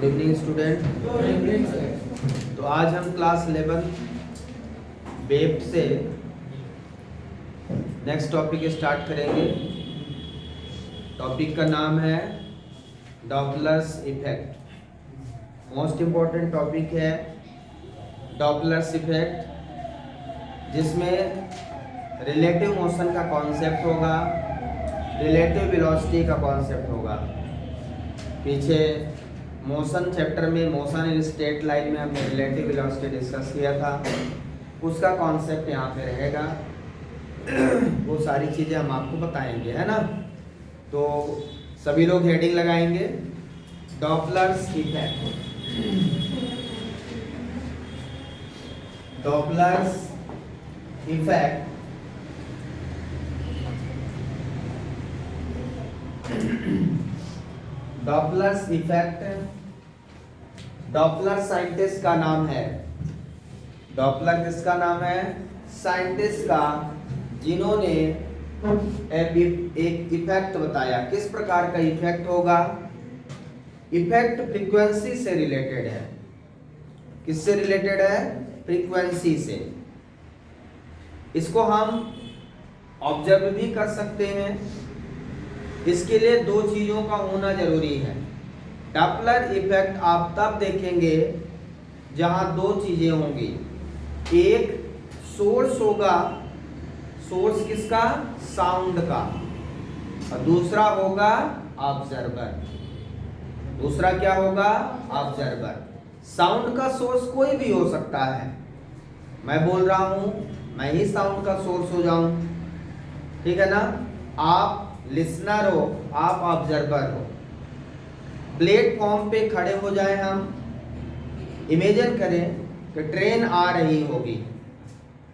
Good evening student. तो आज हम क्लास 11 वेब से नेक्स्ट टॉपिक स्टार्ट करेंगे। टॉपिक का नाम है Doppler's effect. Most important topic है डॉपलर्स इफेक्ट, जिसमें रिलेटिव मोशन का कॉन्सेप्ट होगा, रिलेटिव वेलोसिटी का कॉन्सेप्ट होगा। पीछे मोशन चैप्टर में मोशन इन स्ट्रेट लाइन में हमने रिलेटिव वेलोसिटी डिस्कस किया था, उसका कॉन्सेप्ट यहाँ पे रहेगा। वो सारी चीज़ें हम आपको बताएंगे, है ना। तो सभी लोग हेडिंग लगाएंगे Doppler's effect. Doppler's effect Doppler's effect Doppler scientist का नाम है। डॉपलर किसका नाम है? साइंटिस्ट का, जिन्होंने एक इफेक्ट बताया। किस प्रकार का इफेक्ट होगा? इफेक्ट फ्रीक्वेंसी से रिलेटेड है। किससे रिलेटेड है? फ्रीक्वेंसी से। इसको हम ऑब्जर्व भी कर सकते हैं। इसके लिए दो चीजों का होना जरूरी है। डॉपलर इफेक्ट आप तब देखेंगे जहां दो चीजें होंगी। एक सोर्स होगा, सोर्स किसका? साउंड का, और दूसरा होगा ऑब्जर्वर। दूसरा क्या होगा? ऑब्जर्वर। साउंड का सोर्स कोई भी हो सकता है। मैं बोल रहा हूं, मैं ही साउंड का सोर्स हो जाऊं, ठीक है ना। आप लिसनर हो, आप ऑब्जर्वर हो। प्लेटफॉर्म पे खड़े हो जाए हम, इमेजिन करें कि ट्रेन आ रही होगी,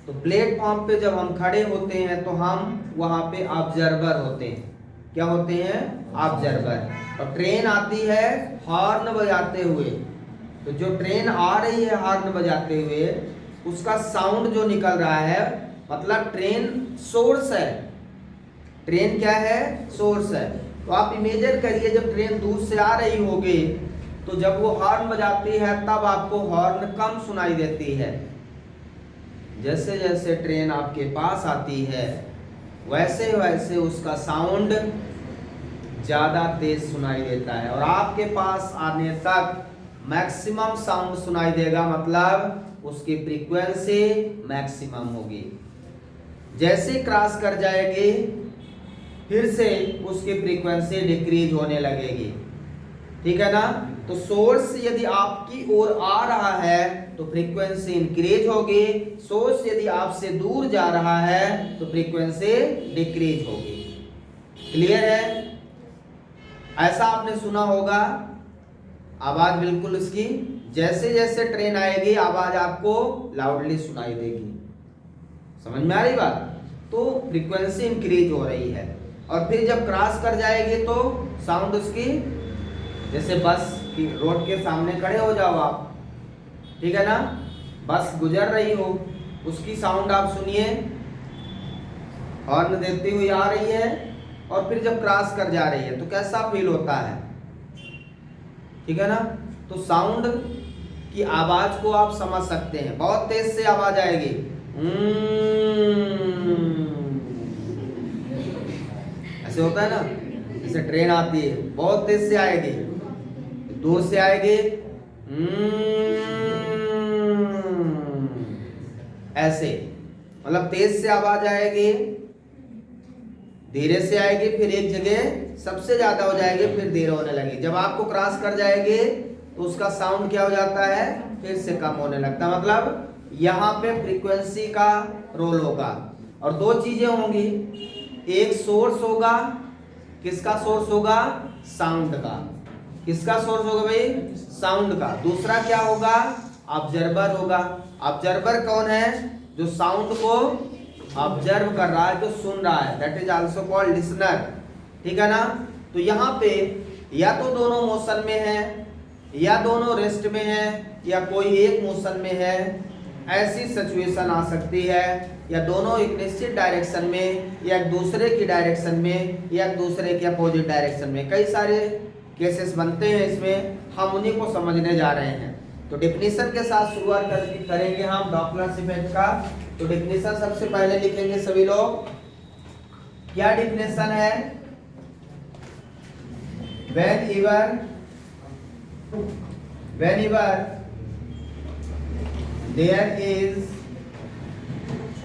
तो प्लेटफॉर्म पे जब हम खड़े होते हैं तो हम वहां पे ऑब्जर्वर होते हैं। क्या होते हैं? ऑब्जर्वर। और ट्रेन आती है हॉर्न बजाते हुए, तो जो ट्रेन आ रही है हॉर्न बजाते हुए, उसका साउंड जो निकल रहा है, मतलब ट्रेन सोर्स है। ट्रेन क्या है? सोर्स है। तो आप इमेजिन करिए, जब ट्रेन दूर से आ रही होगी तो जब वो हॉर्न बजाती है तब आपको हॉर्न कम सुनाई देती है। जैसे जैसे ट्रेन आपके पास आती है वैसे वैसे उसका साउंड ज्यादा तेज सुनाई देता है, और आपके पास आने तक मैक्सिमम साउंड सुनाई देगा, मतलब उसकी फ्रीक्वेंसी मैक्सिमम होगी। जैसे क्रॉस कर जाएगी फिर से उसकी फ्रीक्वेंसी डिक्रीज होने लगेगी, ठीक है ना। तो सोर्स यदि आपकी ओर आ रहा है तो फ्रीक्वेंसी इंक्रीज होगी, सोर्स यदि आपसे दूर जा रहा है तो फ्रीक्वेंसी डिक्रीज होगी। क्लियर है? ऐसा आपने सुना होगा, आवाज बिल्कुल उसकी, जैसे जैसे ट्रेन आएगी आवाज आपको लाउडली सुनाई देगी। समझ में आ रही बात? तो फ्रीक्वेंसी इंक्रीज हो रही है। और फिर जब क्रॉस कर जाएगी तो साउंड उसकी, जैसे बस की रोड के सामने खड़े हो जाओ आप, ठीक है ना, बस गुजर रही हो, उसकी साउंड आप सुनिए, हॉर्न देती हुई आ रही है, और फिर जब क्रॉस कर जा रही है तो कैसा फील होता है, ठीक है ना। तो साउंड की आवाज को आप समझ सकते हैं। बहुत तेज से आवाज आएगी, ऐसे होता है ना, जैसे ट्रेन आती है बहुत तेज से आएगी, दूर से आएगी ऐसे, मतलब तेज से आवाज आएगी, धीरे से आएगी, फिर एक जगह सबसे ज्यादा हो जाएगी, फिर धीरे होने लगेगी। जब आपको क्रॉस कर जाएगी तो उसका साउंड क्या हो जाता है? फिर से कम होने लगता है। मतलब यहाँ पे फ्रीक्वेंसी का रोल होगा। और दो चीजें होंगी, एक सोर्स होगा। किसका सोर्स होगा? साउंड का। किसका सोर्स होगा भाई? साउंड का। दूसरा क्या होगा? ऑब्जर्वर होगा। ऑब्जर्वर कौन है? जो साउंड को ऑब्जर्व कर रहा है, जो सुन रहा है, that is also called listener, ठीक है ना। तो यहाँ पे या तो दोनों मोशन में है, या दोनों रेस्ट में है, या कोई एक मोशन में है। ऐसी सिचुएशन आ सकती है, या दोनों एक निश्चित डायरेक्शन में, या एक दूसरे की डायरेक्शन में, या एक दूसरे के अपोजिट डायरेक्शन में। कई सारे केसेस बनते हैं इसमें, हम उन्हीं को समझने जा रहे हैं। तो डेफिनेशन के साथ शुरुआत करेंगे हम डॉपलर इफेक्ट का। तो डेफिनेशन सबसे पहले लिखेंगे सभी लोग। क्या डेफिनेशन है? whenever there is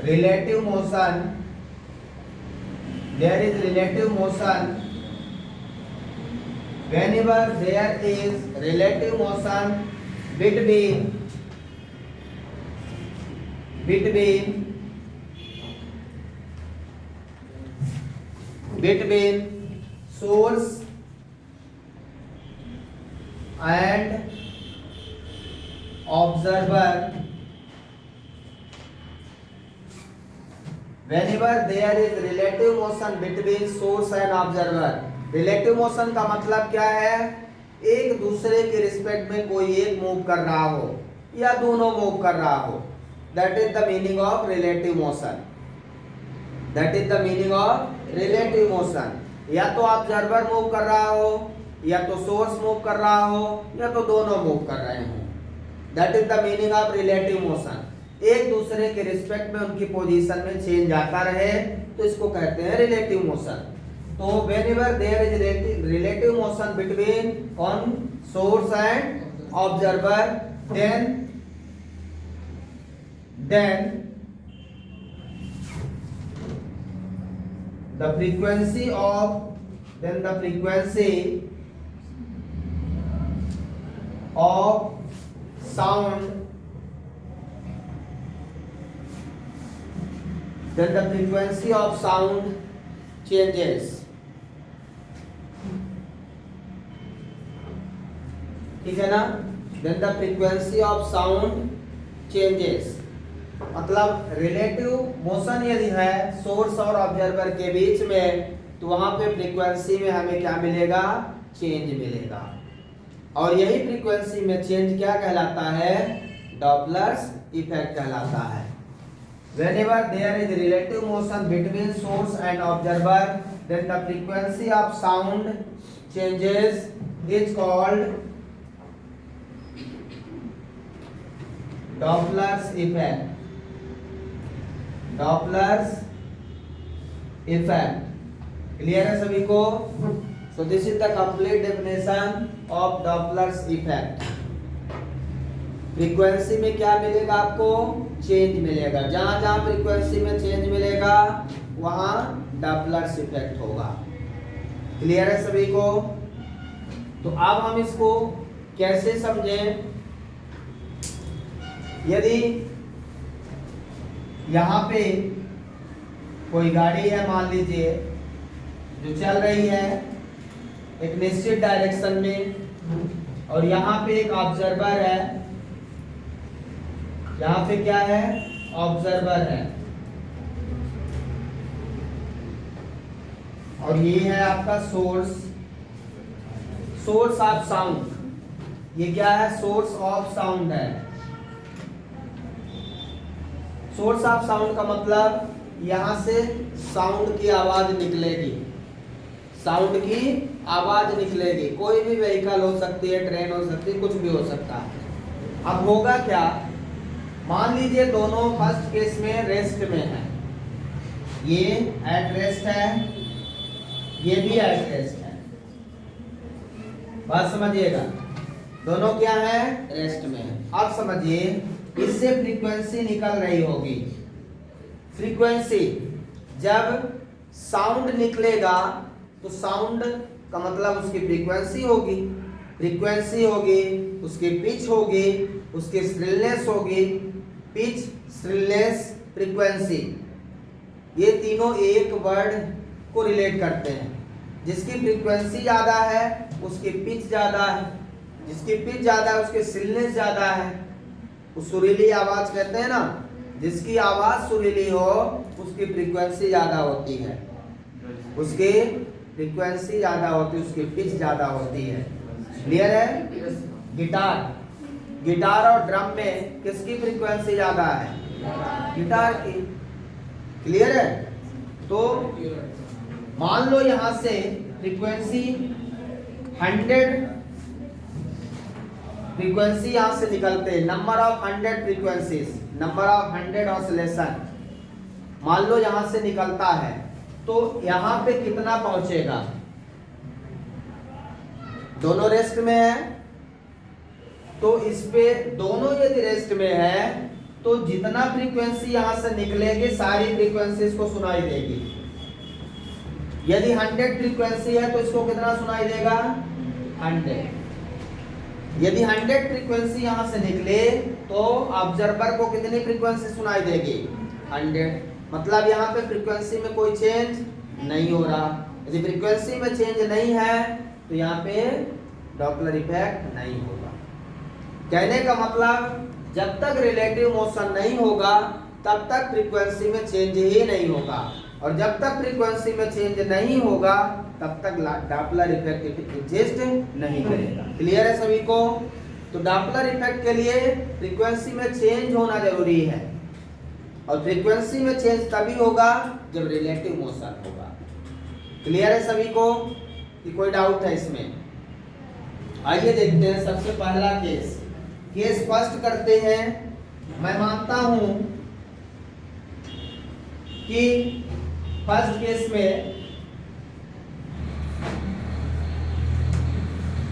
relative motion whenever there is relative motion between source and observer, whenever there is relative motion between source and observer। Relative motion का मतलब क्या है? एक दूसरे के रिस्पेक्ट में कोई एक मूव कर रहा हो या दोनों मूव कर रहा हो, that is the meaning of relative motion. That is the meaning of relative motion. या तो ऑब्जर्वर मूव कर रहा हो, या तो सोर्स मूव कर रहा हो, या तो दोनों मूव कर रहे हो। That is the meaning of relative motion. एक दूसरे के रिस्पेक्ट में उनकी पोजीशन में चेंज आता रहे तो इसको कहते हैं रिलेटिव मोशन। तो whenever there is relative motion between on source and observer, then the frequency of sound changes। ठीक है ना? Then the frequency of sound changes। मतलब रिलेटिव मोशन यदि है सोर्स और ऑब्जर्वर के बीच में, तो वहां पे फ्रीक्वेंसी में हमें क्या मिलेगा? चेंज मिलेगा। और यही फ्रीक्वेंसी में चेंज क्या कहलाता है? डॉपलर्स इफेक्ट कहलाता है। Whenever there is relative motion between source and observer, then the frequency of sound changes is called Doppler's effect। Doppler's effect clear है सभी को? So this is the complete definition of Doppler's effect। Frequency में क्या मिलेगा आपको? Change मिलेगा। जहां जहां फ्रीक्वेंसी में चेंज मिलेगा वहां डॉपलर्स इफेक्ट होगा। क्लियर है सभी को? तो अब हम इसको कैसे समझें? यदि यहां पे कोई गाड़ी है मान लीजिए जो चल रही है एक निश्चित डायरेक्शन में, और यहाँ पे एक ऑब्जर्वर है। यहाँ पे क्या है? ऑब्जर्वर है। और ये है आपका सोर्स ऑफ साउंड। ये क्या है? सोर्स ऑफ साउंड है। सोर्स ऑफ साउंड का मतलब यहां से साउंड की आवाज निकलेगी। साउंड की आवाज निकलेगी। कोई भी व्हीकल हो सकती है, ट्रेन हो सकती है, कुछ भी हो सकता है। अब होगा क्या? मान लीजिए दोनों फर्स्ट केस में रेस्ट में है। ये एट रेस्ट है, ये भी एट रेस्ट है। बात समझिएगा, दोनों क्या है? रेस्ट में है। अब समझिए इससे फ्रीक्वेंसी निकल रही होगी। फ्रीक्वेंसी जब साउंड निकलेगा तो साउंड का मतलब उसकी फ्रीक्वेंसी होगी। फ्रीक्वेंसी होगी, उसकी पिच होगी, उसकी श्रिलनेस होगी। पिच, श्रिलनेस, फ्रीक्वेंसी, ये तीनों एक वर्ड को रिलेट करते हैं। जिसकी फ्रीक्वेंसी ज़्यादा है उसकी पिच ज़्यादा है, जिसकी पिच ज़्यादा है उसकी श्रिलनेस ज़्यादा है। उस सुरीली आवाज़ कहते हैं ना, जिसकी आवाज़ सुरीली हो उसकी फ्रीक्वेंसी ज़्यादा होती है, उसकी फ्रीक्वेंसी ज़्यादा होती है, उसकी पिच ज़्यादा होती है। क्लियर है? गिटार और ड्रम में किसकी फ्रीक्वेंसी ज़्यादा है? गिटार की। क्लियर है? तो मान लो यहाँ से फ्रीक्वेंसी 100 फ्रीक्वेंसी यहां से निकलते हैं, number of 100 frequencies, number of 100 oscillation मान लो यहां से निकलता है, तो यहां पे कितना पहुंचेगा? दोनों रेस्ट में है, तो इस पे दोनों यदि रेस्ट में है तो जितना फ्रीक्वेंसी यहां से निकलेगी सारी फ्रीक्वेंसीज को सुनाई देगी। यदि 100 फ्रीक्वेंसी है तो इसको कितना सुनाई देगा? 100। यदि 100 फ्रीक्वेंसी यहां से निकले तो ऑब्जर्वर को कितनी फ्रीक्वेंसी सुनाई देगी? 100। मतलब यहाँ पे फ्रीक्वेंसी में कोई चेंज नहीं हो रहा। यदि फ्रीक्वेंसी में चेंज नहीं है तो यहाँ पे डॉपलर इफेक्ट नहीं होगा। कहने का मतलब जब तक रिलेटिव मोशन नहीं होगा तब तक फ्रीक्वेंसी में चेंज ही नहीं होगा, और जब तक फ्रीक्वेंसी में चेंज नहीं होगा तब तक डॉपलर इफेक्ट एग्जिस्ट नहीं करेगा। क्लियर है सभी को? तो डॉपलर इफेक्ट के लिए फ्रीक्वेंसी में चेंज होना जरूरी है, और फ्रीक्वेंसी में चेंज तभी होगा जब रिलेटिव मोशन होगा। क्लियर है सभी को कि कोई डाउट है इसमें? आइए देखते हैं सबसे पहला केस फर्स्ट करते हैं। मैं मानता हूं कि फर्स्ट केस में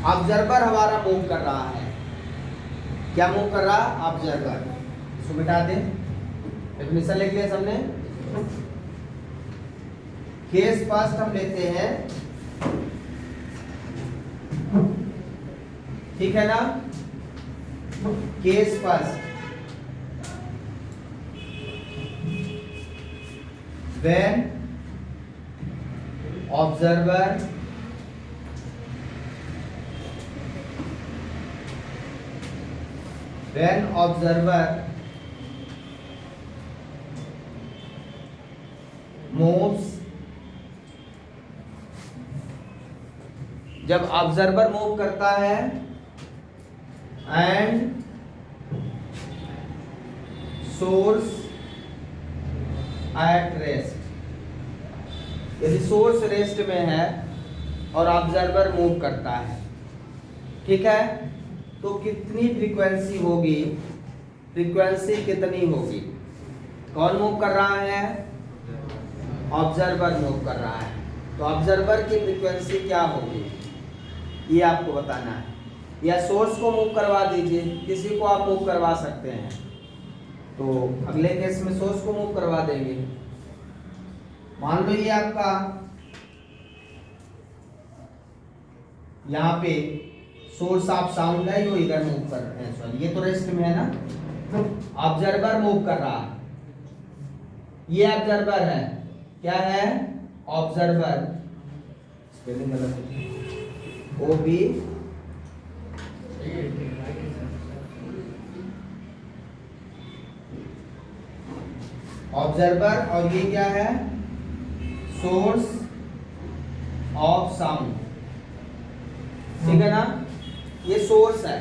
ऑब्जर्वर हमारा मूव कर रहा है। क्या मूव कर रहा? ऑब्जर्वर। इसको मिटा दें, डेफिनेशन लिख लिया सबने। केस फर्स्ट हम लेते हैं, ठीक है ना? Case first, when observer moves, जब ऑब्जर्वर मूव करता है एंड सोर्स एट रेस्ट, यदि सोर्स रेस्ट में है और ऑब्जर्वर मूव करता है, ठीक है, तो कितनी फ्रीक्वेंसी होगी? फ्रीक्वेंसी कितनी होगी? कौन मूव कर रहा है? ऑब्जर्वर मूव कर रहा है, तो ऑब्जर्वर की फ्रीक्वेंसी क्या होगी ये आपको बताना है। या सोर्स को मूव करवा दीजिए, किसी को आप मूव करवा सकते हैं, तो अगले केस में सोर्स को मूव करवा देंगे। मान लो ये आपका यहाँ पे सोर्स ऑफ साउंड है, जो इधर मूव कर रहे हैं, सॉरी ये तो रेस्ट में है ना, ऑब्जर्वर मूव कर रहा है, ये ऑब्जर्वर है, क्या है? ऑब्जर्वर, स्पेलिंग गलत है, OB ऑब्जर्वर, और ये क्या है? सोर्स ऑफ साउंड, ठीक है ना? ये सोर्स है।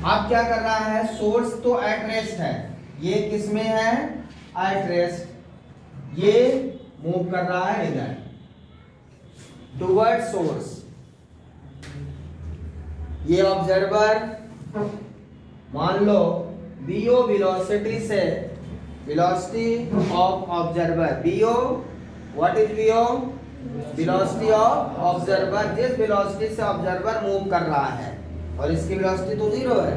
अब क्या कर रहा है? सोर्स तो एट रेस्ट है, ये किस में है? At rest. ये मूव कर रहा है इधर टुवर्ड सोर्स। ये ऑब्जर्वर मान लो बीओ वेलोसिटी से, velocity of observer, V O what is V O? Velocity of observer, जिस वेलोसिटी से ऑब्जर्वर मूव कर रहा है, और इसकी वेलोसिटी तो 0 है,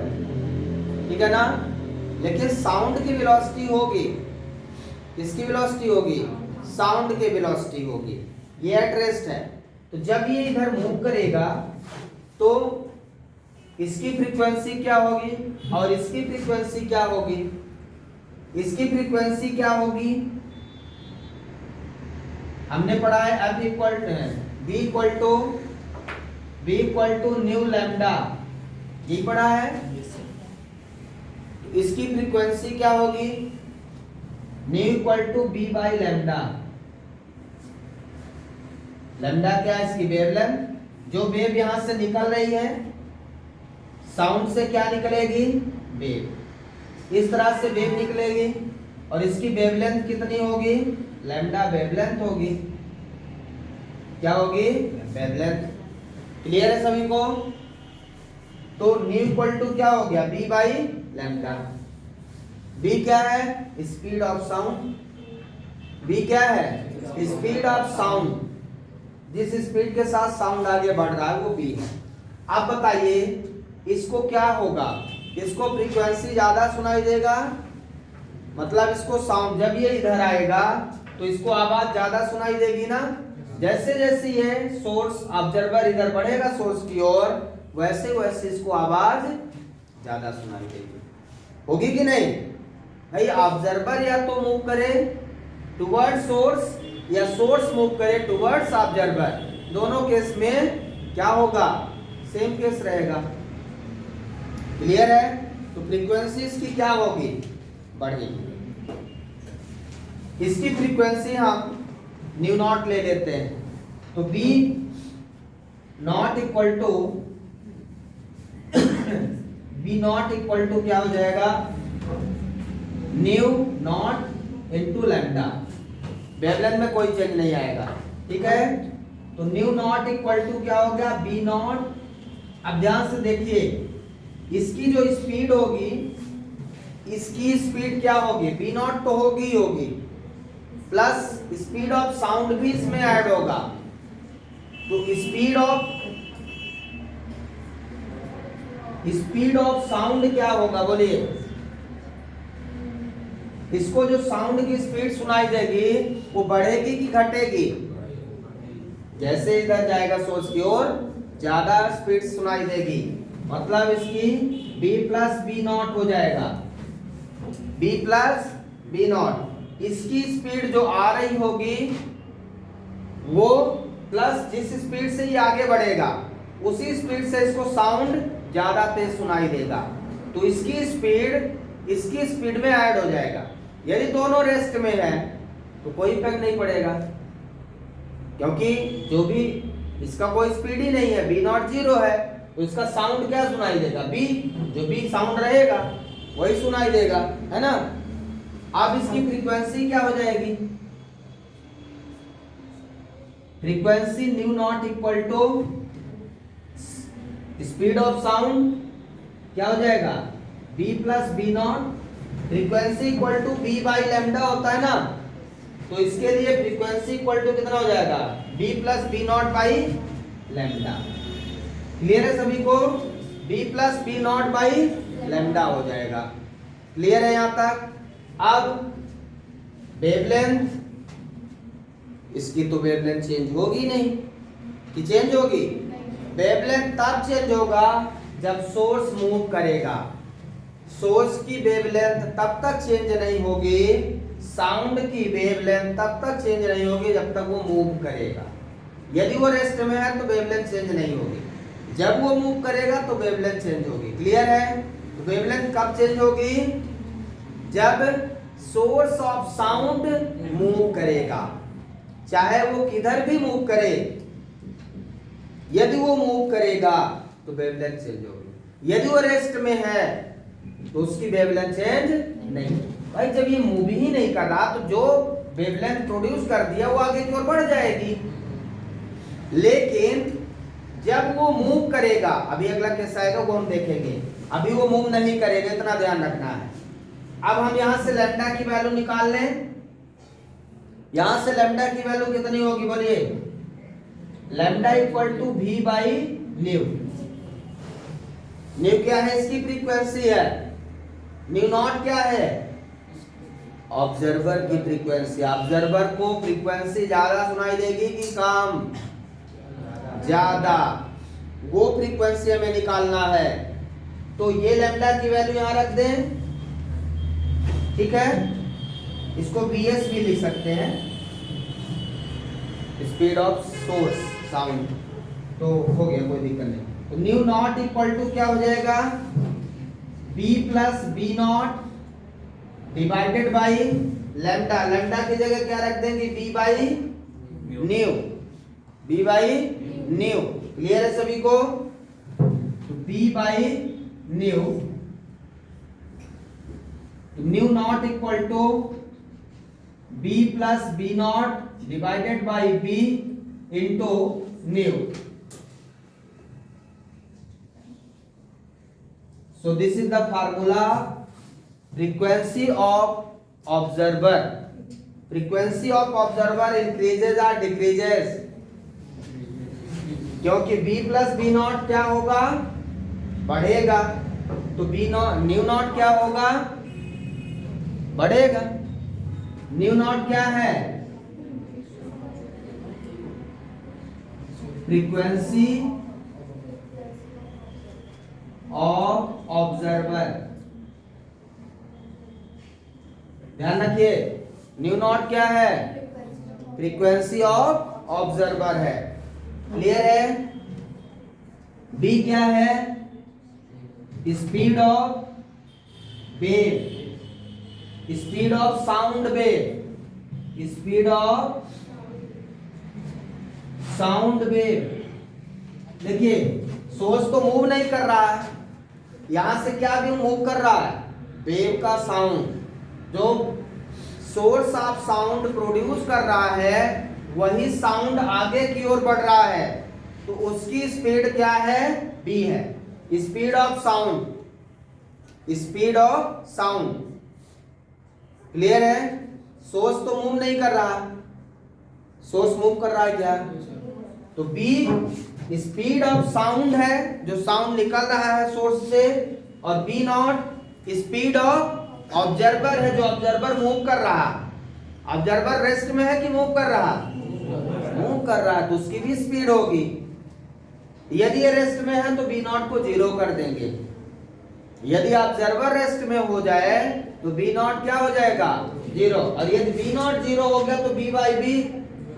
ठीक है ना? लेकिन साउंड की वेलोसिटी होगी, किसकी वेलोसिटी होगी? साउंड की वेलोसिटी होगी। ये एट रेस्ट है, तो जब ये इधर मूव करेगा तो इसकी फ्रीक्वेंसी क्या होगी और इसकी फ्रीक्वेंसी क्या होगी? इसकी फ्रीक्वेंसी क्या होगी? हमने पढ़ा है F equal B equal to nu lambda, ये पढ़ा है। तो इसकी फ्रीक्वेंसी क्या होगी? Nu equal to B by lambda. Lambda क्या है? इसकी वेवलेंथ। जो वेव यहां से निकल रही है साउंड से, क्या निकलेगी? वेव। इस तरह से वेव निकलेगी, और इसकी वेवलेंथ कितनी होगी? लैम्डा वेवलेंथ होगी। क्या होगी? वेवलेंथ। क्लियर है सभी को? तो न्यू इक्वल टू क्या हो गया? B by lambda. बी क्या है? Speed of sound. बी क्या है? Speed of sound. जिस स्पीड के साथ साउंड आगे बढ़ रहा है वो बी है। अब बताइए इसको क्या होगा? इसको फ्रीक्वेंसी ज्यादा सुनाई देगा, मतलब इसको साउंड जब ये इधर आएगा तो इसको आवाज ज्यादा सुनाई देगी ना। जैसे जैसे ये सोर्स ऑब्जर्वर इधर बढ़ेगा सोर्स की ओर, वैसे वैसे इसको आवाज ज्यादा सुनाई देगी। होगी कि नहीं भाई? ऑब्जर्वर या तो मूव करे टुवर्ड सोर्स या सोर्स मूव करे टुवर्ड्स ऑब्जर्वर, दोनों केस में क्या होगा? सेम केस रहेगा। क्लियर है? तो फ्रीक्वेंसी इसकी क्या होगी? बढ़ेगी। इसकी फ्रीक्वेंसी हम न्यू नॉट ले लेते हैं, तो बी नॉट इक्वल टू क्या हो जाएगा? New not into lambda. Wavelength में कोई चेंज नहीं आएगा, ठीक है? तो न्यू नॉट इक्वल टू क्या हो गया? V naught. अब ध्यान से देखिए, इसकी जो स्पीड होगी, इसकी स्पीड क्या होगी? बी नॉट तो होगी ही होगी, प्लस स्पीड ऑफ साउंड भी इसमें ऐड होगा। तो स्पीड ऑफ साउंड क्या होगा? बोलिए। इसको जो साउंड की स्पीड सुनाई देगी वो बढ़ेगी कि घटेगी? जैसे इधर जाएगा सोर्स की ओर ज्यादा स्पीड सुनाई देगी, मतलब इसकी b प्लस बी नॉट हो जाएगा। b plus V naught. इसकी स्पीड जो आ रही होगी वो प्लस जिस स्पीड से ये आगे बढ़ेगा उसी स्पीड से इसको साउंड ज्यादा तेज सुनाई देगा, तो इसकी स्पीड में ऐड हो जाएगा। यदि दोनों रेस्ट में है तो कोई इफेक्ट नहीं पड़ेगा, क्योंकि जो भी इसका कोई स्पीड ही नहीं है, बी नॉट 0 है, तो इसका साउंड क्या सुनाई देगा? बी, जो बी साउंड रहेगा वही सुनाई देगा, है ना? अब इसकी फ्रीक्वेंसी क्या हो जाएगी? Frequency nu naught equal to speed of sound क्या हो जाएगा? V plus V naught. Frequency equal to B by lambda होता है ना, तो इसके लिए फ्रीक्वेंसी इक्वल टू कितना हो जाएगा? V plus V naught by lambda. Clear है सभी को? V plus V naught by lambda हो जाएगा। क्लियर है यहां तक? अब वेवलेंथ, इसकी तो वेवलेंथ चेंज होगी नहीं कि चेंज होगी? वेवलेंथ तब चेंज होगा जब सोर्स मूव करेगा। सोर्स की वेवलेंथ तब तक चेंज नहीं होगी, साउंड की वेवलेंथ तब तक चेंज नहीं होगी जब तक वो मूव करेगा। यदि वो रेस्ट में है तो वेवलेंथ चेंज नहीं होगी, जब वो मूव करेगा तो वेवलेंथ चेंज होगी। क्लियर है? तो वेवलेंथ कब चेंज होगी? जब सोर्स ऑफ साउंड मूव करेगा, चाहे वो किधर भी मूव करे, यदि वो मूव करेगा तो वेवलेंथ चेंज होगी। यदि वो रेस्ट में है तो उसकी वेवलेंथ चेंज नहीं। भाई जब ये मूव ही नहीं कर रहा तो जो वेवलेंथ प्रोड्यूस कर दिया वो आगे की ओर बढ़ जाएगी, लेकिन जब वो मूव करेगा, अभी अगला केस आएगा वो हम देखेंगे, अभी वो मूव नहीं करेगा, इतना ध्यान रखना है। अब हम यहां से लैम्डा की वैल्यू निकाल लें। यहां से लैम्डा की वैल्यू कितनी होगी? बोलिए। Lambda equal to V by nu. Nu क्या है? इसकी फ्रीक्वेंसी है। न्यू नॉट क्या है? ऑब्जर्वर की फ्रीक्वेंसी। ऑब्जर्वर को फ्रीक्वेंसी ज्यादा सुनाई देगी कि कम? ज्यादा। वो फ्रीक्वेंसी हमें निकालना है, तो ये लैम्डा की वैल्यू यहां रख दें, ठीक है? इसको bs भी लिख सकते हैं, स्पीड ऑफ सोर्स साउंड, तो हो गया, कोई दिक्कत नहीं। तो न्यू नॉट इक्वल टू क्या हो जाएगा? b plus V naught divided by lambda. Lambda की जगह क्या रख देंगे? b by nu. b by nu. Clear है सभी को? तो b by nu, nu naught equal to b plus V naught divided by b into nu. So this is the formula. Frequency of observer. Frequency of observer increases or decreases? क्योंकि b plus V not क्या होगा, बढ़ेगा, तो B not new not क्या होगा, बढ़ेगा। New not क्या है, फ्रीक्वेंसी ऑफ ऑब्जर्वर। ध्यान रखिए, न्यू नॉट क्या है, फ्रीक्वेंसी ऑफ ऑब्जर्वर है। क्लियर है। बी क्या है, speed of wave, speed of sound wave, speed of sound wave. देखिए सोर्स तो मूव नहीं कर रहा है, यहां से क्या भी मूव कर रहा है, वेव का साउंड। जो सोर्स ऑफ साउंड प्रोड्यूस कर रहा है वही साउंड आगे की ओर बढ़ रहा है, तो उसकी स्पीड क्या है, बी है। Speed of sound, speed of sound. Clear है। सोर्स तो मूव नहीं कर रहा, सोर्स मूव कर रहा है क्या, तो बी स्पीड ऑफ साउंड है, जो साउंड निकल रहा है सोर्स से, और V naught speed of observer है, जो ऑब्जर्वर मूव कर रहा। ऑब्जर्वर रेस्ट में है कि मूव कर रहा, मूव कर रहा है, तो उसकी भी स्पीड होगी। यदि ये रेस्ट में है तो बी नॉट को जीरो कर देंगे। यदि ऑब्जर्वर रेस्ट में हो जाए तो बी नॉट क्या हो जाएगा, जीरो। और यदि बी नॉट जीरो हो गया तो बी बाई बी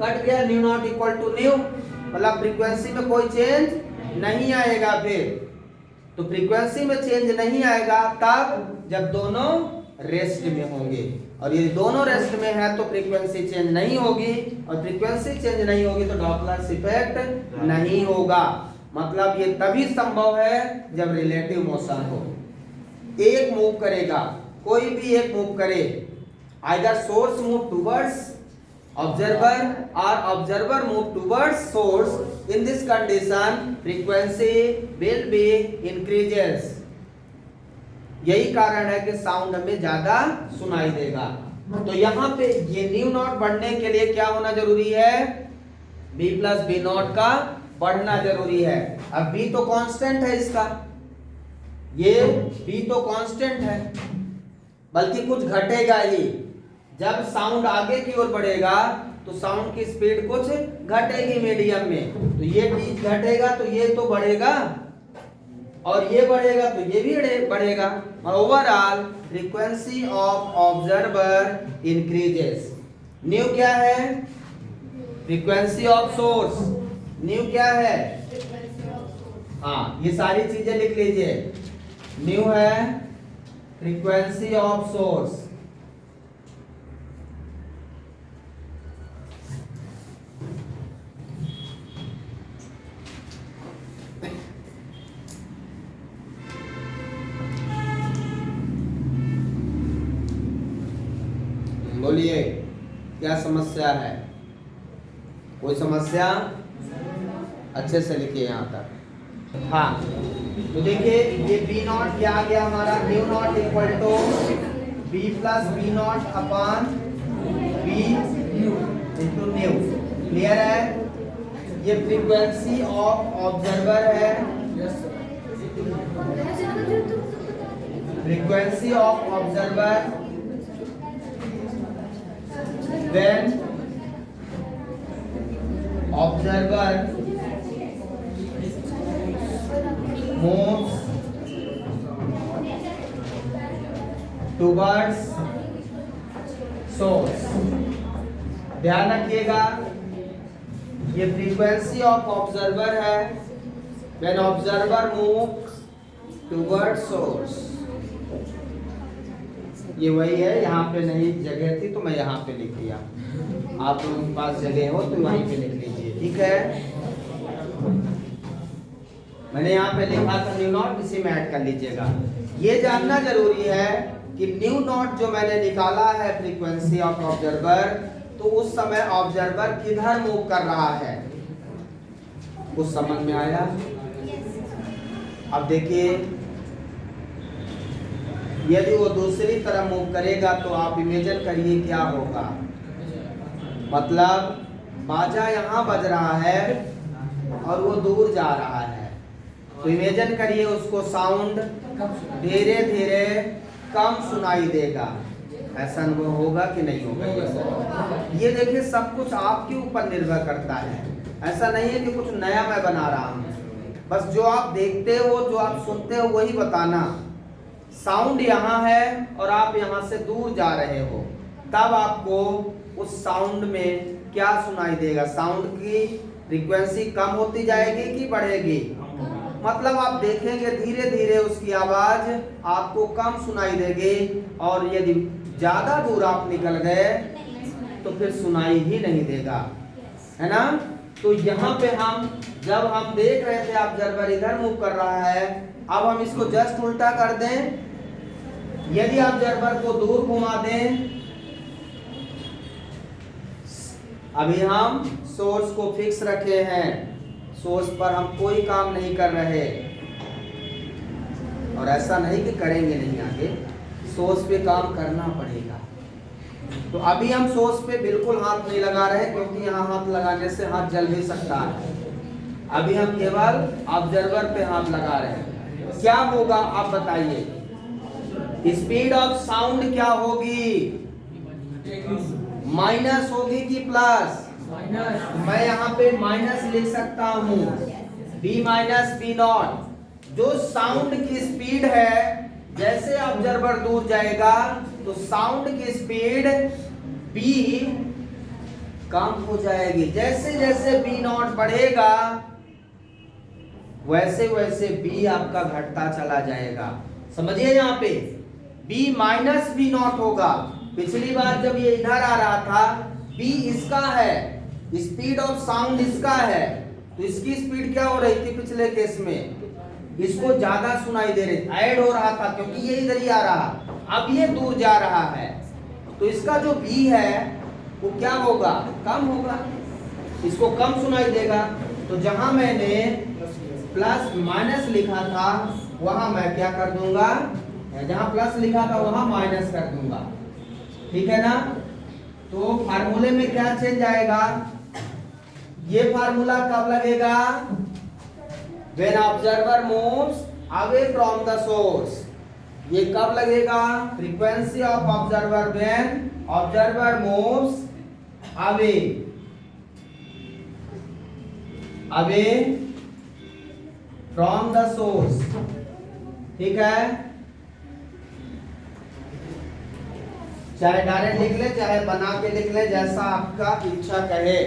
कट गया, nu naught equal to nu, मतलब फ्रीक्वेंसी में कोई चेंज नहीं आएगा। फिर तो फ्रीक्वेंसी में चेंज नहीं आएगा तब जब दोनों रेस्ट में होंगे, और यदि दोनों रेस्ट में है तो फ्रीक्वेंसी चेंज नहीं होगी, और फ्रीक्वेंसी चेंज नहीं होगी तो डॉपलर इफेक्ट नहीं होगा। मतलब ये तभी संभव है जब रिलेटिव मोशन हो। एक मूव करेगा, कोई भी एक मूव करे, either source move towards observer or observer move towards source, in this condition frequency will be increases। यही कारण है कि साउंड हमें ज्यादा सुनाई देगा। तो यहाँ पे ये न्यू नॉट बढ़ने के लिए क्या होना जरूरी है, b प्लस बी नॉट का बढ़ना जरूरी है। अब b तो कांस्टेंट है इसका, ये b तो कांस्टेंट है, बल्कि कुछ घटेगा ही। जब साउंड आगे की ओर बढ़ेगा तो साउंड की स्पीड कुछ घटेगी मीडियम में, तो ये चीज घटेगा तो ये तो बढ़ेगा, और ये बढ़ेगा तो ये भी बढ़ेगा, और overall frequency of observer increases. New क्या है, फ्रीक्वेंसी ऑफ सोर्स। न्यू क्या है, हाँ ये सारी चीजें लिख लीजिए। न्यू है फ्रीक्वेंसी ऑफ सोर्स, बोलिए क्या समस्या है, कोई समस्या, अच्छे से लिखिए यहाँ तक। हाँ तो देखिए ये बी नॉट क्या आ गया हमारा, nu naught equal to V plus V naught upon V into nu. Clear है। ये फ्रीक्वेंसी ऑफ ऑब्जर्वर है, frequency of observer when observer moves towards source। ध्यान रखिएगा ये फ्रीक्वेंसी ऑफ ऑब्जर्वर है, when observer moves towards source। ये वही है, यहाँ पे नहीं जगह थी तो मैं यहाँ पे लिख दिया, आप लोगों के पास जगह हो तो वहीं पे लिख लीजिए, ठीक है। मैंने यहाँ पे लिखा था न्यू नॉट, इसी में ऐड कर लीजिएगा। ये जानना जरूरी है कि न्यू नॉट जो मैंने निकाला है फ्रीक्वेंसी ऑफ ऑब्जर्वर, तो उस समय ऑब्जर्वर किधर मूव कर रहा है, कुछ समझ में आया? अब देखिए, यदि वो दूसरी तरफ मूव करेगा तो आप इमेजिन करिए क्या होगा। मतलब बाजा यहाँ बज रहा है और वो दूर जा रहा है, तो इमेजिन करिए उसको साउंड धीरे धीरे कम सुनाई देगा। ऐसा अनुभव होगा कि नहीं होगा? ये देखिए, सब कुछ आपके ऊपर निर्भर करता है। ऐसा नहीं है कि कुछ नया मैं बना रहा हूँ, बस जो आप देखते हो, जो आप सुनते हो वही बताना। साउंड यहाँ है और आप यहाँ से दूर जा रहे हो, तब आपको उस साउंड में क्या सुनाई देगा? साउंड की फ्रीक्वेंसी कम होती जाएगी कि बढ़ेगी? मतलब आप देखेंगे धीरे धीरे उसकी आवाज आपको कम सुनाई देगी, और यदि ज्यादा दूर आप निकल गए तो फिर सुनाई ही नहीं देगा, है ना? तो यहाँ पे हम जब हम देख रहे थे ऑब्जर्वर इधर मूव कर रहा है, अब हम इसको जस्ट उल्टा कर दें। यदि ऑब्जर्वर को दूर घुमा दें, अभी हम सोर्स को फिक्स रखे हैं, सोर्स पर हम कोई काम नहीं कर रहे, और ऐसा नहीं कि करेंगे नहीं, आगे सोर्स पे काम करना पड़ेगा। तो अभी हम सोर्स पे बिल्कुल हाथ नहीं लगा रहे, क्योंकि यहाँ हाथ लगाने से हाथ जल भी सकता है। अभी हम केवल ऑब्जर्वर पे हाथ लगा रहे हैं। क्या होगा आप बताइए? स्पीड ऑफ साउंड क्या होगी? माइनस होगी कि प्लस? मैं यहाँ पे माइनस लिख सकता हूँ, बी माइनस बी नॉट। जो साउंड की स्पीड है, जैसे ऑब्जर्वर दूर जाएगा तो साउंड की स्पीड बी कम हो जाएगी। जैसे जैसे बी नॉट बढ़ेगा वैसे वैसे बी आपका घटता चला जाएगा। समझिए, यहाँ पे बी माइनस बी नॉट होगा। पिछली बार जब ये इधर आ रहा था, बी इसका है, स्पीड ऑफ साउंड इसका है, तो इसकी स्पीड क्या हो रही थी पिछले केस में? इसको ज्यादा सुनाई दे रही, ऐड हो रहा था, क्योंकि ये इधर ही आ रहा। अब ये दूर जा रहा है, तो इसका जो बी है वो क्या होगा? कम होगा, इसको कम सुनाई देगा। तो जहां मैंने प्लस माइनस लिखा था, वहां मैं क्या कर दूंगा? जहां प्लस लिखा था वहां माइनस कर दूंगा। ठीक है ना? तो फार्मूले में क्या चेंज आएगा? ये फार्मूला कब लगेगा? When observer moves away from the source. ये कब लगेगा? Frequency of observer when observer moves away from the source. ठीक है? चाहे डायरेक्ट लिख ले, चाहे बना के लिख ले, जैसा आपका इच्छा कहे।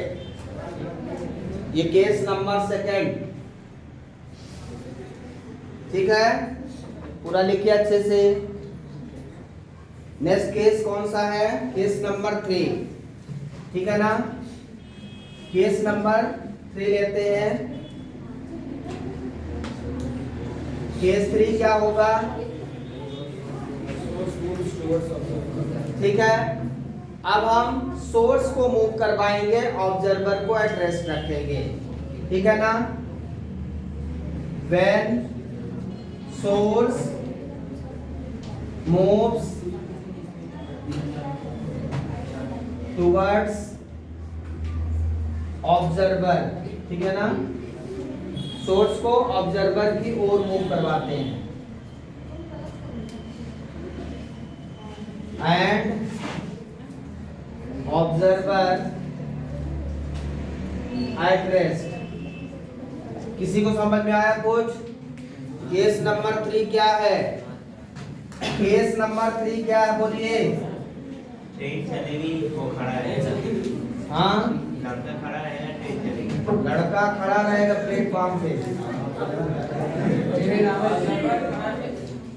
ये केस नंबर सेकंड, ठीक है? पूरा लिखिए अच्छे से। नेक्स्ट केस कौन सा है? केस नंबर 3, ठीक है ना? केस नंबर 3 लेते हैं। केस 3 क्या होगा? ठीक है, अब हम सोर्स को मूव करवाएंगे, ऑब्जर्वर को एट रेस्ट रखेंगे। ठीक है ना? When source moves towards observer, ठीक है ना? सोर्स को ऑब्जर्वर की ओर मूव करवाते हैं, एंड ऑब्जर्वर एट रेस्ट। किसी को समझ में आया कुछ? केस नंबर 3 क्या है? केस नंबर 3 क्या है? बोलिए। ट्रेन चलेगी, वो खड़ा है। हाँ, लड़का खड़ा रहेगा, ट्रेन चलेगी। लड़का खड़ा रहेगा प्लेटफॉर्म पे।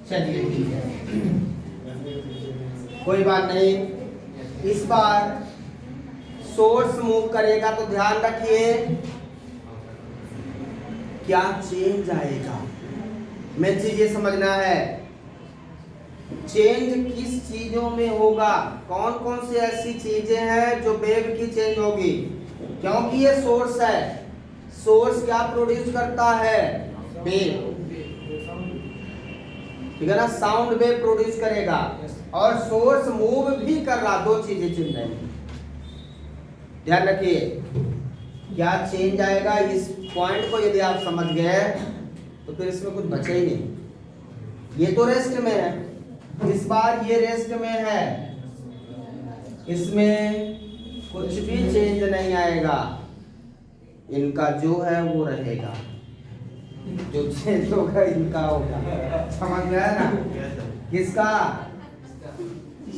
चलिए ठीक है, कोई बात नहीं। इस बार सोर्स मूव करेगा तो ध्यान रखिए क्या चेंज आएगा। मेन चीज ये समझना है, चेंज किस चीजों में होगा, कौन कौन सी ऐसी चीजें हैं जो वेव की चेंज होगी। क्योंकि ये सोर्स है, सोर्स क्या प्रोड्यूस करता है? वेव, ठीक है ना, साउंड वेव प्रोड्यूस करेगा। और सोर्स मूव भी कर रहा, दो चीजें चुन रहे हैं, ध्यान रखिए। क्या चेंज आएगा, इस पॉइंट को यदि आप समझ गए तो फिर इसमें कुछ बचा ही नहीं। ये तो रेस्ट में है, इस बार ये रेस्ट में है, इसमें कुछ भी चेंज नहीं आएगा, इनका जो है वो रहेगा, जो चेंज होगा इनका होगा। समझ में आया ना? किसका?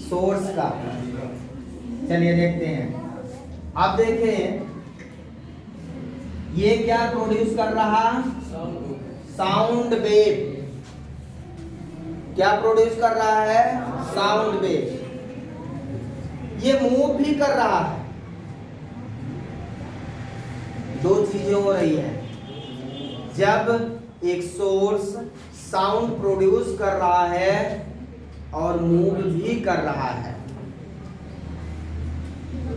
सोर्स का। चलिए देखते हैं। आप देखें ये क्या प्रोड्यूस कर रहा? Sound wave. क्या प्रोड्यूस कर रहा है? Sound wave. ये मूव भी कर रहा है। दो चीजें हो रही है, जब एक सोर्स साउंड प्रोड्यूस कर रहा है और मूव भी कर रहा है।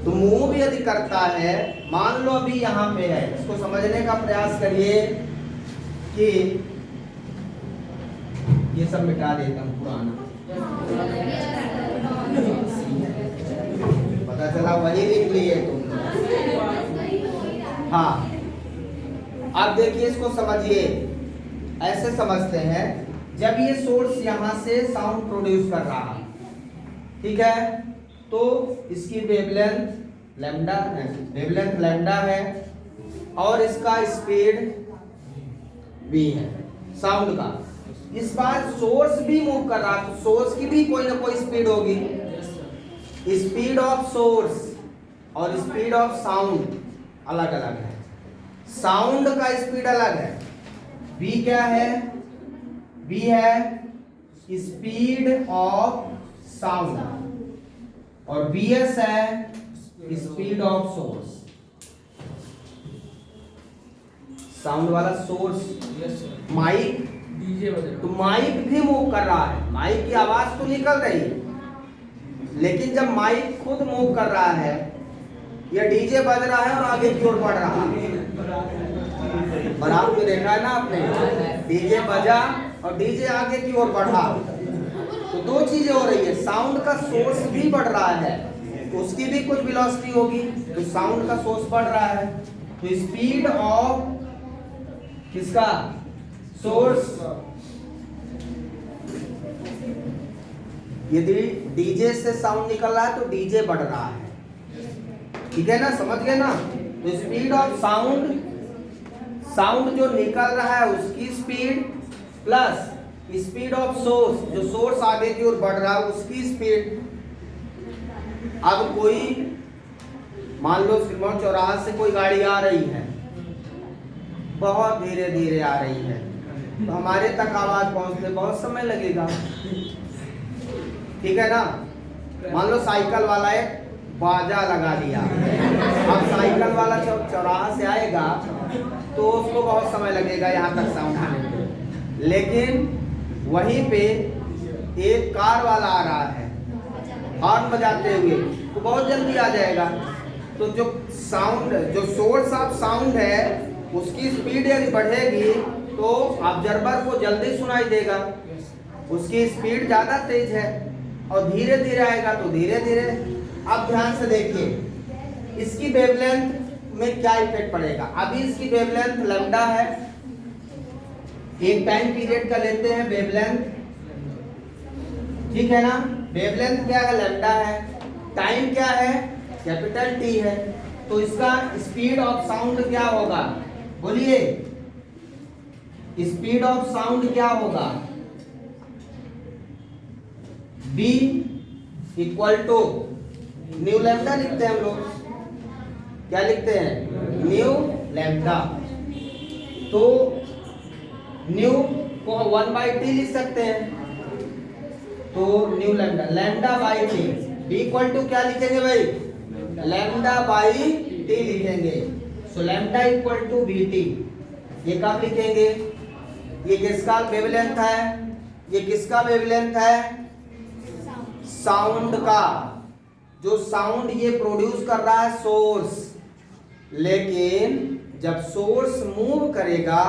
तो मूव यदि करता है, मान लो अभी यहां पे है, इसको समझने का प्रयास करिए कि ये सब मिटा देता हूं पुराना, पता चला वही लिख लिए तुम। हाँ, आप देखिए, इसको समझिए, ऐसे समझते हैं, जब ये सोर्स यहां से साउंड प्रोड्यूस कर रहा है, ठीक है, तो इसकी वेवलेंथ लैम्डा है और इसका स्पीड v है साउंड का। इस बार सोर्स भी मूव कर रहा है, तो सोर्स की भी कोई ना कोई स्पीड होगी। स्पीड ऑफ सोर्स और स्पीड ऑफ साउंड अलग अलग है। साउंड का स्पीड अलग है। v क्या है? v है स्पीड ऑफ साउंड और vs है स्पीड ऑफ सोर्स। साउंड वाला सोर्स माइक, तो माइक भी मूव कर रहा है, माइक की आवाज तो निकल रही है, लेकिन जब माइक खुद मूव कर रहा है, या डीजे बज रहा है और आगे की ओर बढ़ रहा है, बराबर में देखा है ना आपने, डीजे बजा और डीजे आगे की ओर बढ़ा, तो दो चीजें हो रही है। साउंड का सोर्स भी बढ़ रहा है, उसकी भी कुछ वेलोसिटी होगी, तो साउंड का सोर्स बढ़ रहा है, तो स्पीड ऑफ किसका? सोर्स। यदि डीजे से साउंड निकल रहा है तो डीजे बढ़ रहा है, ठीक है ना, समझ गए ना? तो स्पीड ऑफ साउंड, साउंड जो निकल रहा है उसकी speed plus speed of source, जो सोर्स आगे की ओर बढ़ रहा है उसकी स्पीड। अब कोई मान लो सिरमौर चौराहा से कोई गाड़ी आ रही है, बहुत धीरे धीरे आ रही है, तो हमारे तक आवाज पहुंचने बहुत समय लगेगा, ठीक है ना। मान लो साइकिल वाला एक बाजा लगा दिया, अब साइकिल वाला चौराहा से आएगा तो उसको बहुत समय लगेगा यहाँ तक साउंड आने में, लेकिन वहीं पे एक कार वाला आ रहा है हॉर्न बजाते हुए, तो बहुत जल्दी आ जाएगा। तो जो साउंड, जो सोर्स ऑफ साउंड है, उसकी स्पीड यदि बढ़ेगी तो ऑब्जर्वर को जल्दी सुनाई देगा, उसकी स्पीड ज़्यादा तेज है, और धीरे धीरे आएगा तो धीरे धीरे। अब ध्यान से देखिए इसकी वेवलेंथ में क्या इफेक्ट पड़ेगा। अभी इसकी वेवलेंथ लैम्डा है, एक टाइम पीरियड का लेते हैं वेवलेंथ, ठीक है ना। वेवलेंथ क्या है? लैम्डा है। टाइम क्या है? कैपिटल टी है। तो इसका स्पीड ऑफ साउंड क्या होगा? बोलिए, स्पीड ऑफ साउंड क्या होगा? b equal to nu lambda लिखते हैं हम लोग, क्या लिखते हैं? New lambda. तो न्यू को 1/t लिख सकते हैं, तो nu lambda, lambda by T, b equal to क्या लिखेंगे भाई? लैम्डा बाई टी लिखेंगे। So lambda equal to bt। ये कब लिखेंगे? ये किसका वेवलेंथ है? ये किसका वेवलेंथ है? साउंड का। जो साउंड ये प्रोड्यूस कर रहा है सोर्स, लेकिन जब सोर्स मूव करेगा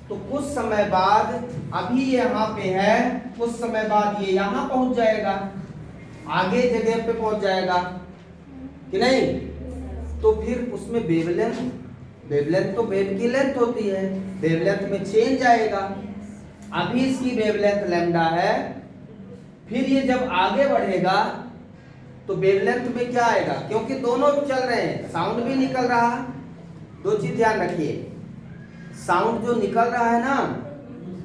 तो कुछ समय बाद, अभी यहाँ पे है, कुछ समय बाद ये यहाँ पहुंच जाएगा, आगे जगह पे पहुंच जाएगा कि नहीं। तो फिर उसमें वेवलेंथ तो वेव की लेंथ होती है, वेवलेंथ में चेंज आएगा। अभी इसकी वेवलेंथ लैम्डा है, फिर ये जब आगे बढ़ेगा तो वेवलेंथ में क्या आएगा, क्योंकि दोनों चल रहे हैं, साउंड भी निकल रहा। दो चीज ध्यान रखिए, साउंड जो निकल रहा है ना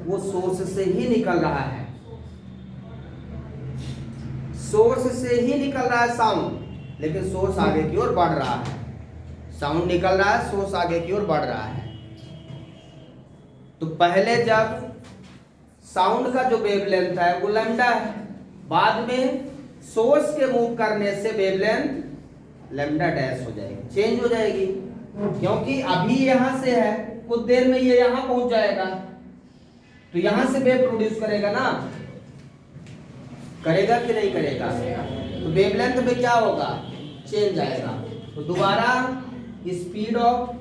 वो सोर्स से ही निकल रहा है, सोर्स से ही निकल रहा है साउंड, लेकिन सोर्स आगे की ओर बढ़ रहा है। साउंड निकल रहा है, सोर्स आगे की ओर बढ़ रहा है। तो पहले जब साउंड का जो वेवलेंथ है वो लैम्डा है, बाद में सोर्स के मूव करने से वेवलेंथ लैम्डा डैश हो जाएगी, चेंज हो जाएगी, क्योंकि अभी यहां से है, कुछ देर में ये यहां पहुंच जाएगा, तो यहां से वेव प्रोड्यूस करेगा ना, करेगा कि नहीं करेगा। तो वेवलेंथ में क्या होगा, चेंज आएगा। तो दोबारा स्पीड ऑफ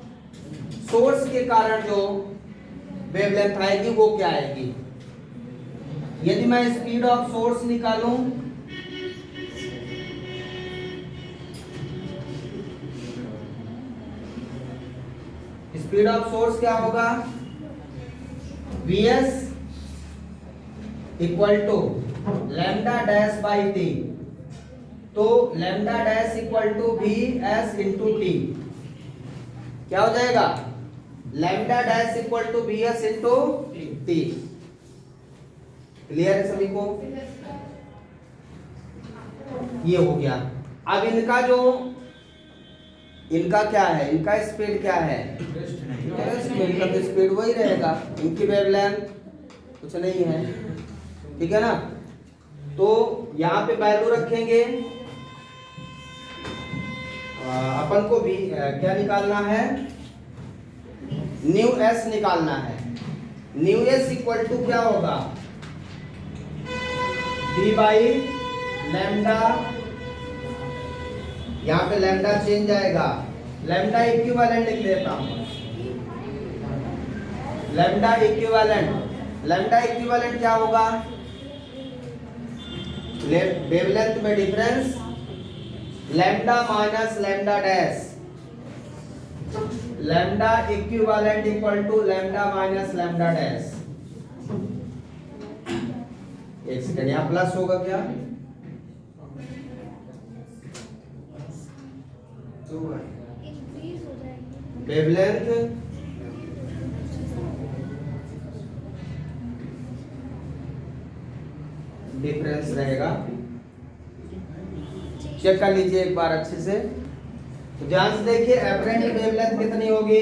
सोर्स के कारण जो वेवलेंथ आएगी वो क्या आएगी। यदि मैं स्पीड ऑफ सोर्स निकालूं, स्पीड ऑफ सोर्स क्या होगा, Vs equal to lambda dash by T. तो lambda dash equal to V S into T क्या हो जाएगा, lambda dash equal to V S into T. Clear है सभी को, ये हो गया। अब इनका क्या है, इनका स्पीड क्या है, इनका तो स्पीड वही रहेगा, इनकी वेवलेंथ कुछ नहीं है, ठीक है ना। तो यहाँ पे वैल्यू रखेंगे, अपन को भी क्या निकालना है, न्यू एस निकालना है। न्यू एस इक्वल टू क्या होगा, डी बाई लैम्डा, यहाँ पे लैम्डा चेंज आएगा, लैम्डा इक्विवेलेंट लिख लेता हूं, लैम्डा इक्विवेलेंट क्या होगा, वेवलेंथ में difference, lambda minus lambda dash, lambda equivalent equal to lambda minus lambda dash. एक सेकंड, यहाँ प्लस होगा क्या, वेवलेंथ डिफरेंस रहेगा, चेक कर लीजिए एक बार अच्छे से। तो ध्यान से देखिए, एपरेंट वेवलेंथ कितनी होगी,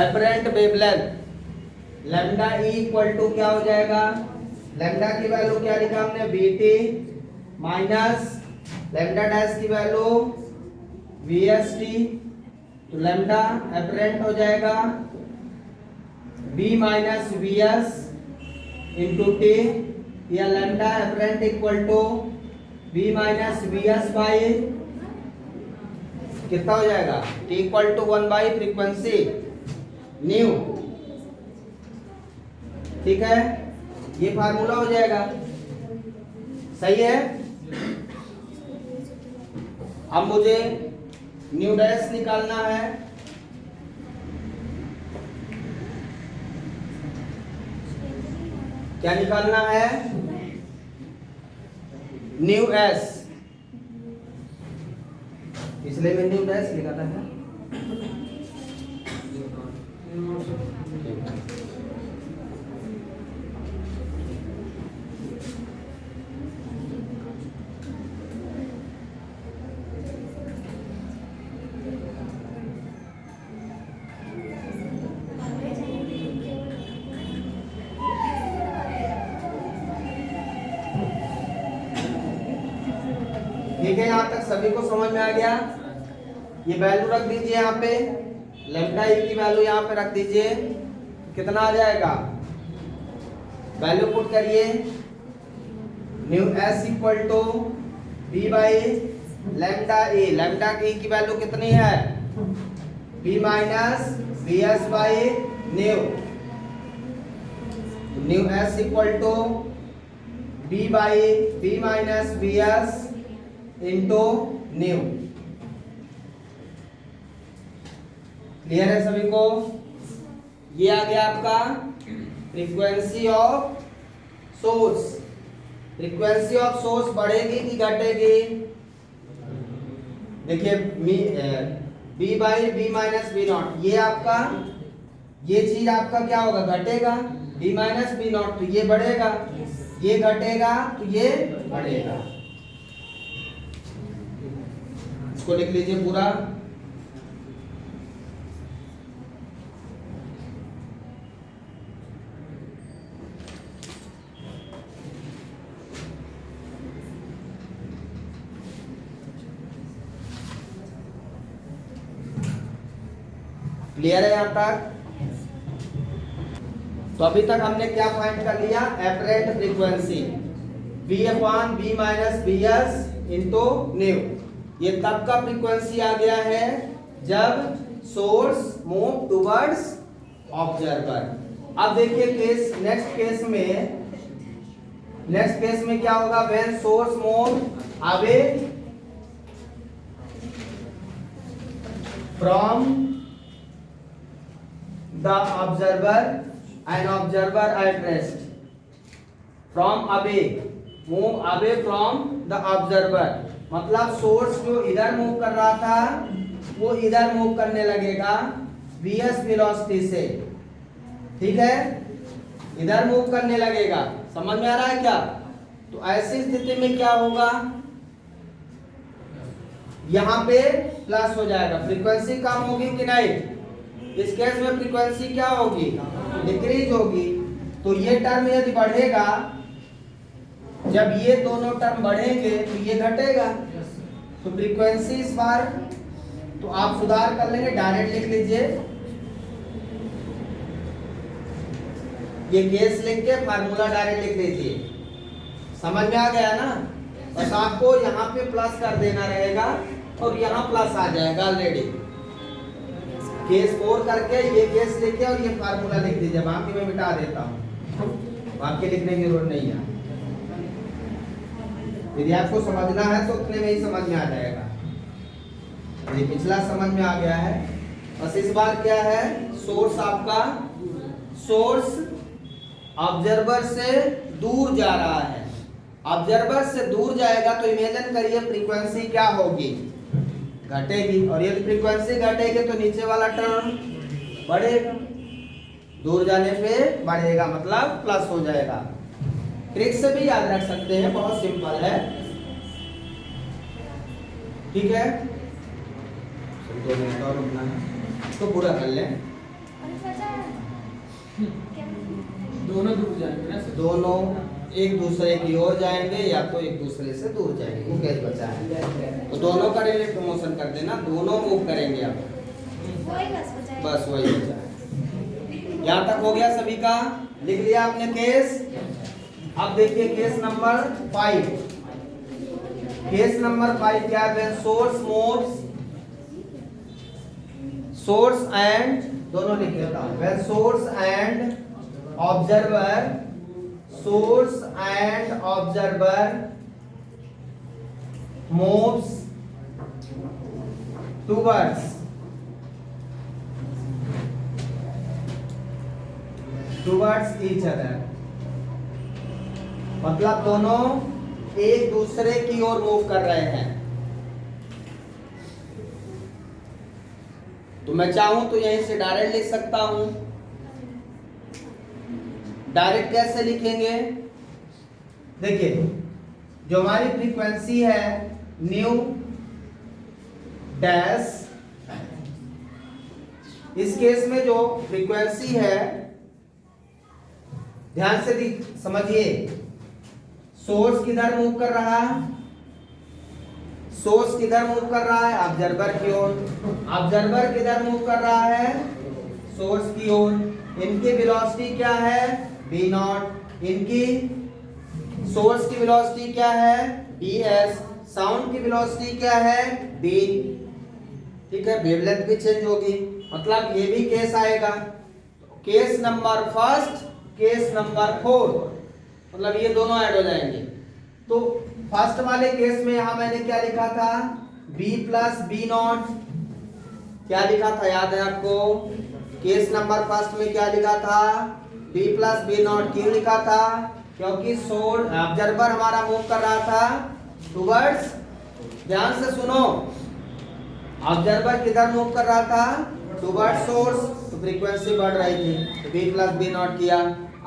apparent wavelength lambda E equal to क्या हो जाएगा, लैम्डा की वैल्यू क्या लिखा हमने, बीटी माइनस लैम्डा डैश की वैल्यू वीएसटी। तो लैम्डा एपरेंट हो जाएगा B minus V S into T, या lambda apparent equal to B minus V S by कितना हो जाएगा, T equal to 1 by frequency nu, ठीक है, ये फार्मूला हो जाएगा, सही है। अब मुझे न्यू डैश निकालना है, क्या निकालना है, न्यू एस, इसलिए मैं न्यू डैश लिखा था क्या? ठीक है, यहाँ तक सभी को समझ में आ गया। ये वैल्यू रख दीजिए यहाँ पे, लैम्डा ई की वैल्यू यहाँ पे रख दीजिए, कितना आ जाएगा, वैल्यू पुट करिए, nu S equal to B by lambda A. Lambda A की वैल्यू कितनी है? B minus B S by nu. Nu S equal to B by B minus B S into nu. Clear है सभी को? ये आ गया आपका frequency of source. Frequency of source बढ़ेगी कि घटेगी? देखिए B by B minus B naught, ये आपका ये चीज आपका क्या होगा? घटेगा। बी माइनस बी नॉट तो ये बढ़ेगा, ये घटेगा तो ये बढ़ेगा। इसको लिख लीजिए पूरा। क्लियर है यहां तक? तो अभी तक हमने क्या फाइंड कर लिया? Apparent frequency V upon V minus B S into nu. ये तब का फ्रीक्वेंसी आ गया है जब सोर्स मूव टुवर्ड्स ऑब्जर्वर। अब देखिए केस नेक्स्ट केस में क्या होगा? When source move away from the observer and observer at rest, from away, move away from the observer। मतलब सोर्स जो इधर मूव कर रहा था वो इधर मूव करने लगेगा vs वेलोसिटी से। ठीक है, इधर मूव करने लगेगा। समझ में आ रहा है क्या? तो ऐसी स्थिति में क्या होगा? यहां पे प्लस हो जाएगा, फ्रीक्वेंसी कम होगी कि नहीं? इस केस में फ्रीक्वेंसी क्या होगी? डिक्रीज होगी। तो ये टर्म यदि बढ़ेगा, जब ये दोनों टर्म बढ़ेंगे तो ये घटेगा। तो फ्रीक्वेंसी इस बार तो आप सुधार कर लेंगे, डायरेक्ट लिख लीजिए। ये केस लिख के फार्मूला डायरेक्ट लिख लीजिए। समझ में आ गया ना? बस आपको यहाँ पे प्लस कर देना रहेगा और यहाँ प्लस आ जाएगा ऑलरेडी। केस 4 करके ये केस लिखे और ये फार्मूला लिख दीजिए। बाकी मैं मिटा देता हूँ, बाकी लिखने की जरूरत नहीं है। यदि आपको समझना है तो उतने में ही समझ में आ जाएगा। ये पिछला समझ में आ गया है। बस इस बार क्या है? सोर्स आपका सोर्स ऑब्जर्वर से दूर जा रहा है। ऑब्जर्वर से दूर जाएगा तो इमेजिन करिए फ्रीक्वेंसी क्या होगी? घटेगी। और यदि फ्रीक्वेंसी घटेगी तो नीचे वाला टर्म बढ़ेगा, दूर जाने पे बढ़ेगा, मतलब प्लस हो जाएगा। ट्रिक से भी याद रख सकते हैं, बहुत सिंपल है। ठीक है, 2 मिनट और रुकना है तो पूरा कर लें। दोनों दूर जाएंगे ना? दोनों एक दूसरे की ओर जाएंगे या तो एक दूसरे से दूर जाएंगे। वो कैसे बचा है? तो दोनों का रिलेटिव मोशन कर देना, दोनों मूव करेंगे आप। बस वही बचा है। यहाँ तक हो गया सभी का? लिख लिया आपने केस? अब देखिए केस नंबर 5। केस नंबर 5 क्या है? सोर्स मूव्स, सोर्स एंड दोनों लिख देता हूं। When source and observer, source and observer moves towards each other। मतलब दोनों एक दूसरे की ओर मूव कर रहे हैं। तो मैं चाहूं तो यहीं से डायरेक्ट लिख सकता हूं। डायरेक्ट कैसे लिखेंगे? देखिए, जो हमारी फ्रीक्वेंसी है न्यू डैश, इस केस में जो फ्रीक्वेंसी है, ध्यान से समझिए, सोर्स किधर मूव कर रहा है? सोर्स किधर मूव कर रहा है? ऑब्जर्वर की ओर। ऑब्जर्वर किधर मूव कर रहा है? सोर्स की ओर। इनकी वेलोसिटी क्या है? v0। इनकी सोर्स की वेलोसिटी क्या है ds, साउंड की वेलोसिटी क्या है v। ठीक है, वेवलेंथ भी चेंज होगी, मतलब ये भी केस आएगा। Case number first, case number 4, मतलब ये दोनों ऐड हो जाएंगे। तो फर्स्ट वाले केस में यहां मैंने क्या लिखा था b प्लस बी नॉट, क्या लिखा था याद है आपको? केस नंबर फर्स्ट में क्या लिखा था b प्लस बी नॉट, क्यों लिखा था? क्योंकि सोर्स ऑब्जर्वर हमारा मूव कर रहा था टुवर्ड्स, ध्यान से सुनो, ऑब्जर्वर किधर मूव कर रहा था टुवर्ड्स सोर्स, तो फ्रीक्वेंसी बढ़ रही थी, तो b प्लस बी नॉट किया।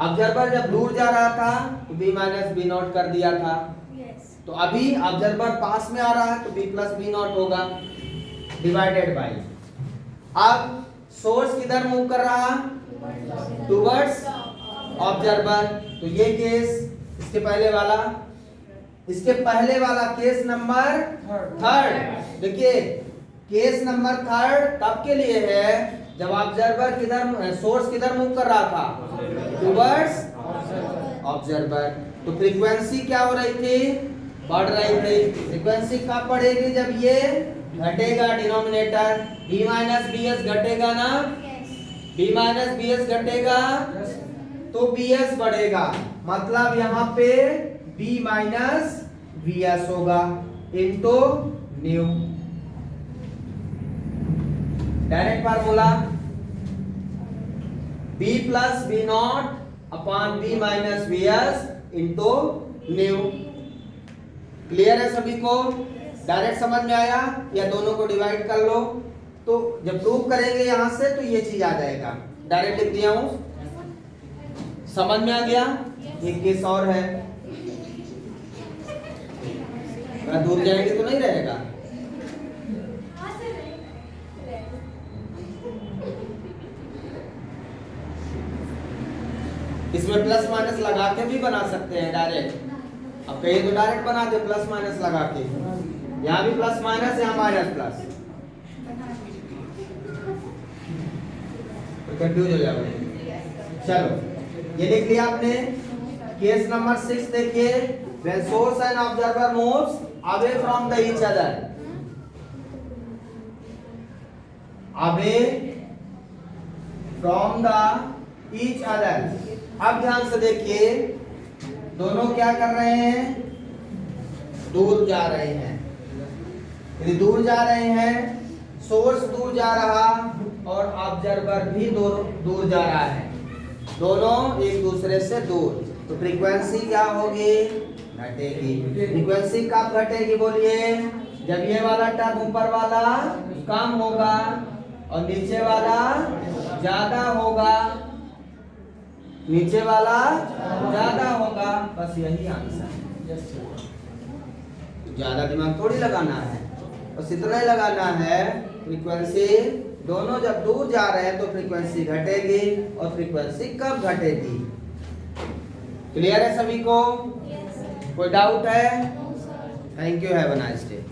ऑब्जर्वर जब दूर जा रहा था तो b माइनस बी नॉट कर दिया था। तो अभी ऑब्जर्वर पास में आ रहा है तो b प्लस बी नॉट होगा डिवाइडेड बाई। अब सोर्स किधर मूव कर रहा टुवर्ड्स ऑब्जर्वर, तो ये केस इसके पहले वाला केस नंबर थर्ड। देखिए केस नंबर थर्ड तब के लिए है जब ऑब्जर्वर किधर, सोर्स किधर मूव कर रहा था टुवर्ड्स ऑब्जर्वर, तो फ्रीक्वेंसी क्या हो रही थी बढ़ रही थी। फ्रीक्वेंसी कब बढ़ेगी? जब ये घटेगा denominator, b minus B S घटेगा ना, b माइनस बी एस घटेगा तो bs बढ़ेगा, मतलब यहाँ पे b माइनस bs होगा into nu. Direct formula b plus V naught upon b minus bs into nu. Clear है सभी को? डायरेक्ट समझ में आया या दोनों को डिवाइड कर लो? तो जब प्रूव करेंगे यहां से तो ये चीज आ जाएगा, डायरेक्ट लिख दिया हूं, समझ में आ गया? एक केस और है, दूर जाएंगे तो नहीं रहेगा। इसमें प्लस माइनस लगा के भी बना सकते हैं डायरेक्ट, अब कहीं तो डायरेक्ट बना दे प्लस माइनस लगा के, यहाँ भी प्लस माइनस यहाँ माइनस प्लस, तो कंफ्यूज हो जाओगे। चलो ये लिख लिया आपने। केस नंबर 6 देखिए, when source and observer moves away from the each other, away from the each other। अब ध्यान से देखिए, दोनों क्या कर रहे हैं दूर जा रहे हैं। यदि दूर जा रहे हैं, सोर्स दूर जा रहा और ऑब्जर्वर भी दूर जा रहा है, दोनों एक दूसरे से दूर, तो फ्रीक्वेंसी क्या होगी घटेगी। फ्रीक्वेंसी कब घटेगी बोलिए? जब ये वाला टर्म ऊपर वाला कम होगा और नीचे वाला ज्यादा होगा, नीचे वाला ज्यादा होगा, बस यही आंसर है। ज्यादा दिमाग थोड़ी लगाना है, बस इतना ही लगाना है। फ्रीक्वेंसी दोनों जब दूर जा रहे हैं तो फ्रीक्वेंसी घटेगी, और फ्रीक्वेंसी कब घटेगी? क्लियर है सभी को? कोई डाउट है? Thank you, have a nice day.